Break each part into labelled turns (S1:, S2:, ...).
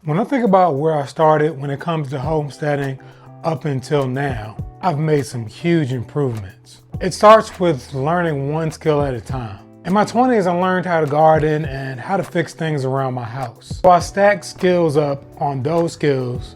S1: When I think about where I started when it comes to homesteading up until now, I've made some huge improvements. It starts with learning one skill at a time. In my 20s, I learned how to garden and how to fix things around my house. So I stacked skills up on those skills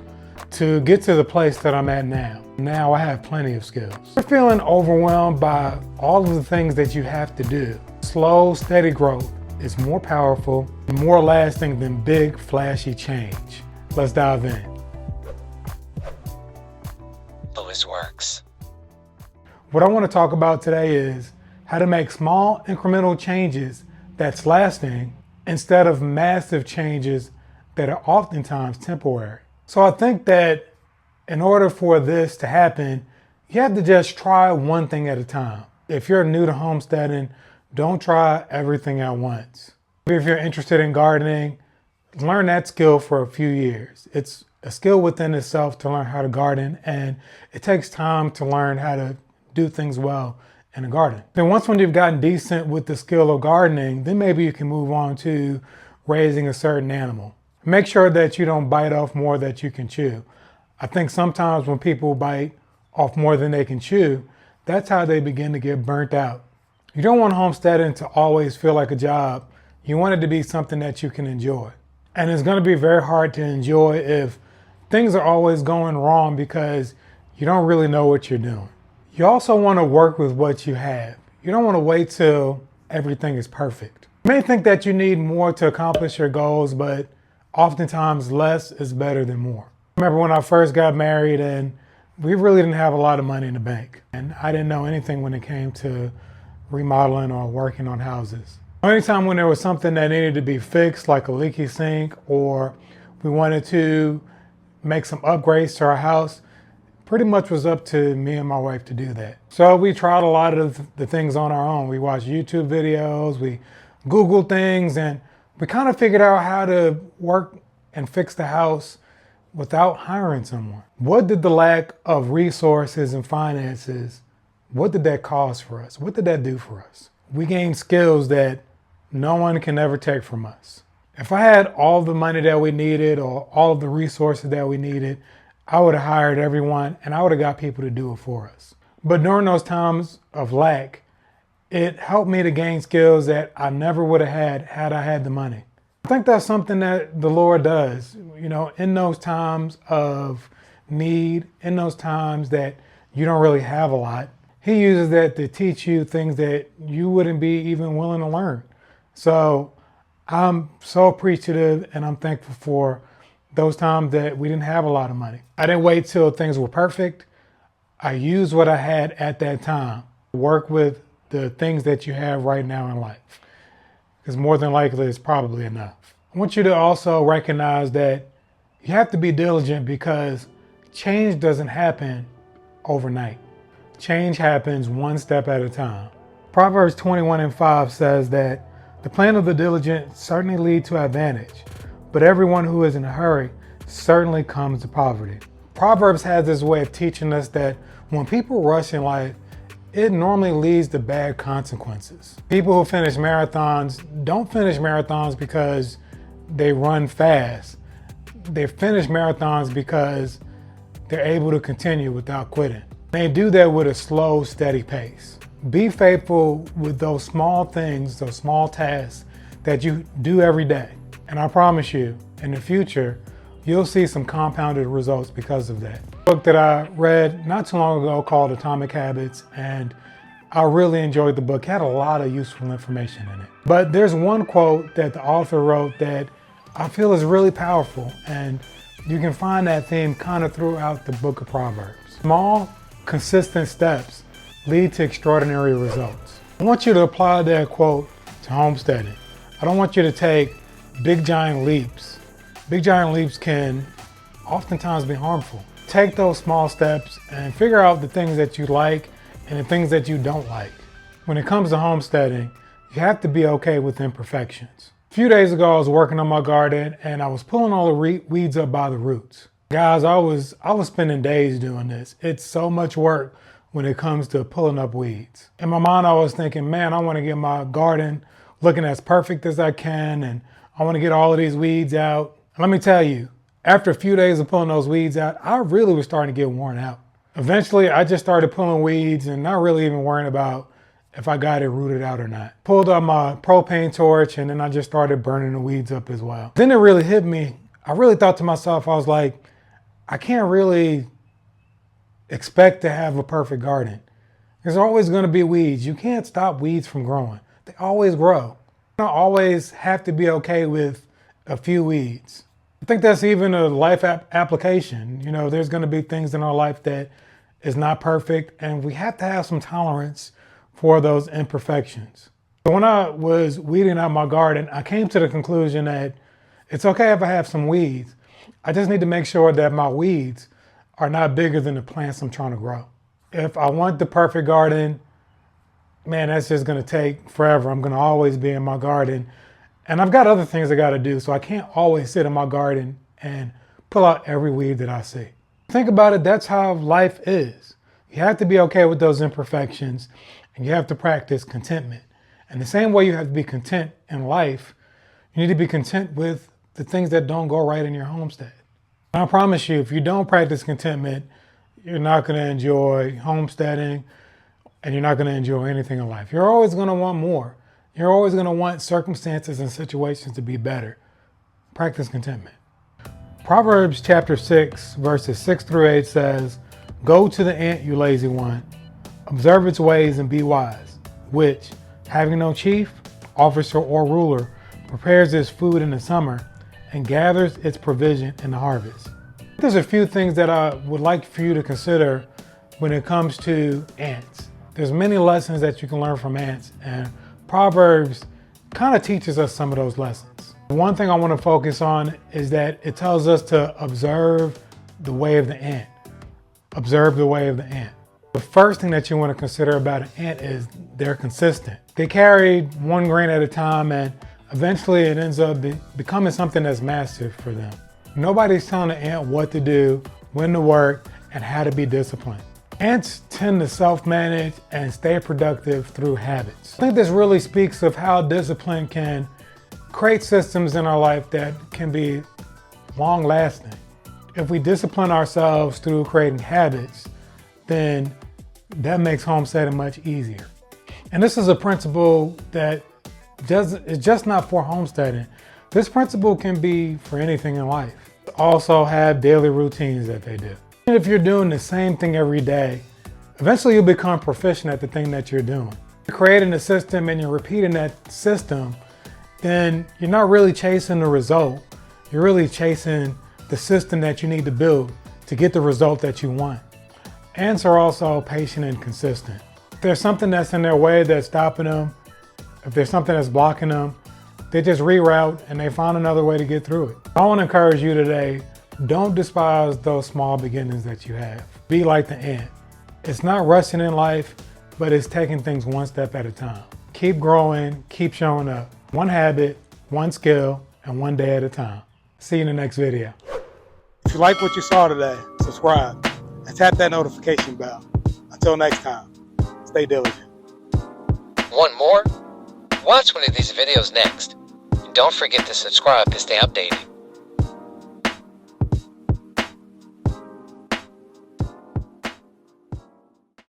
S1: to get to the place that I'm at now. Now I have plenty of skills. If you're feeling overwhelmed by all of the things that you have to do, slow, steady growth is more powerful and more lasting than big, flashy change. Let's dive in.
S2: Always works.
S1: What I want to talk about today is how to make small incremental changes that's lasting instead of massive changes that are oftentimes temporary. So I think that in order for this to happen, you have to just try one thing at a time. If you're new to homesteading, don't try everything at once. If you're interested in gardening, learn that skill for a few years. It's a skill within itself to learn how to garden, and it takes time to learn how to do things well in a garden. Then once when you've gotten decent with the skill of gardening, then maybe you can move on to raising a certain animal. Make sure that you don't bite off more than you can chew. I think sometimes when people bite off more than they can chew, that's how they begin to get burnt out. You don't want homesteading to always feel like a job. You want it to be something that you can enjoy. And it's going to be very hard to enjoy if things are always going wrong because you don't really know what you're doing. You also want to work with what you have. You don't want to wait till everything is perfect. You may think that you need more to accomplish your goals, but oftentimes less is better than more. I remember when I first got married and we really didn't have a lot of money in the bank. And I didn't know anything when it came to remodeling or working on houses. Anytime when there was something that needed to be fixed, like a leaky sink, or we wanted to make some upgrades to our house, pretty much was up to me and my wife to do that. So we tried a lot of the things on our own. We watched YouTube videos, we Googled things, and we kind of figured out how to work and fix the house without hiring someone. What did the lack of resources and finances, what did that cost for us? What did that do for us? We gained skills that no one can ever take from us. If I had all the money that we needed or all of the resources that we needed, I would have hired everyone and I would have got people to do it for us. But during those times of lack, it helped me to gain skills that I never would have had I had the money. I think that's something that the Lord does, in those times of need, in those times that you don't really have a lot. He uses that to teach you things that you wouldn't be even willing to learn. So I'm so appreciative and I'm thankful for those times that we didn't have a lot of money. I didn't wait till things were perfect. I used what I had at that time. Work with the things that you have right now in life, because more than likely it's probably enough. I want you to also recognize that you have to be diligent because change doesn't happen overnight. Change happens one step at a time. Proverbs 21:5 says that the plan of the diligent certainly leads to advantage, but everyone who is in a hurry certainly comes to poverty. Proverbs has this way of teaching us that when people rush in life, it normally leads to bad consequences. People who finish marathons don't finish marathons because they run fast. They finish marathons because they're able to continue without quitting. They do that with a slow, steady pace. Be faithful with those small things, those small tasks that you do every day. And I promise you, in the future, you'll see some compounded results because of that. A book that I read not too long ago called Atomic Habits, and I really enjoyed the book. It had a lot of useful information in it. But there's one quote that the author wrote that I feel is really powerful, and you can find that theme kind of throughout the book of Proverbs. Small, consistent steps lead to extraordinary results. I want you to apply that quote to homesteading. I don't want you to take big giant leaps. Big giant leaps can oftentimes be harmful. Take those small steps and figure out the things that you like and the things that you don't like. When it comes to homesteading, you have to be okay with imperfections. A few days ago, I was working on my garden and I was pulling all the weeds up by the roots. Guys, I was spending days doing this. It's so much work when it comes to pulling up weeds. In my mind, I was thinking, man, I want to get my garden looking as perfect as I can, and I want to get all of these weeds out. And let me tell you, After a few days of pulling those weeds out, I really was starting to get worn out. Eventually, I just started pulling weeds and not really even worrying about if I got it rooted out or not. Pulled up my propane torch and then I just started burning the weeds up as well. Then it really hit me. I really thought to myself, I was like, I can't really expect to have a perfect garden. There's always going to be weeds. You can't stop weeds from growing. They always grow. You don't always have to be okay with a few weeds. I think that's even a life application. You know, there's going to be things in our life that is not perfect, and we have to have some tolerance for those imperfections. So when I was weeding out my garden, I came to the conclusion that it's okay if I have some weeds. I just need to make sure that my weeds are not bigger than the plants I'm trying to grow. If I want the perfect garden, man, that's just going to take forever. I'm going to always be in my garden. And I've got other things I got to do, so I can't always sit in my garden and pull out every weed that I see. Think about it, that's how life is. You have to be okay with those imperfections, and you have to practice contentment. And the same way you have to be content in life, you need to be content with the things that don't go right in your homestead. And I promise you, if you don't practice contentment, you're not going to enjoy homesteading, and you're not going to enjoy anything in life. You're always going to want more. You're always going to want circumstances and situations to be better. Practice contentment. Proverbs chapter 6, verses 6 through 8 says, "Go to the ant, you lazy one. Observe its ways and be wise, which, having no chief, officer, or ruler, prepares its food in the summer and gathers its provision in the harvest." There's a few things that I would like for you to consider when it comes to ants. There's many lessons that you can learn from ants, and Proverbs kind of teaches us some of those lessons. One thing I want to focus on is that it tells us to observe the way of the ant. Observe the way of the ant. The first thing that you want to consider about an ant is they're consistent. They carry one grain at a time, and eventually it ends up becoming something that's massive for them. Nobody's telling the ant what to do, when to work, and how to be disciplined. Ants tend to self-manage and stay productive through habits. I think this really speaks of how discipline can create systems in our life that can be long-lasting. If we discipline ourselves through creating habits, then that makes homesteading much easier. And this is a principle that is just not for homesteading. This principle can be for anything in life. Also have daily routines that they do. And if you're doing the same thing every day, eventually you'll become proficient at the thing that you're doing. If you're creating a system and you're repeating that system, then you're not really chasing the result. You're really chasing the system that you need to build to get the result that you want. Ants are also patient and consistent. If there's something that's in their way that's stopping them, if there's something that's blocking them, they just reroute and they find another way to get through it. I want to encourage you today, don't despise those small beginnings that you have. Be like the ant. It's not rushing in life, but it's taking things one step at a time. Keep growing, keep showing up. One habit, one skill, and one day at a time. See you in the next video. If you like what you saw today, subscribe and tap that notification bell. Until next time, stay diligent.
S2: Want more? Watch one of these videos next. And don't forget to subscribe to stay updated.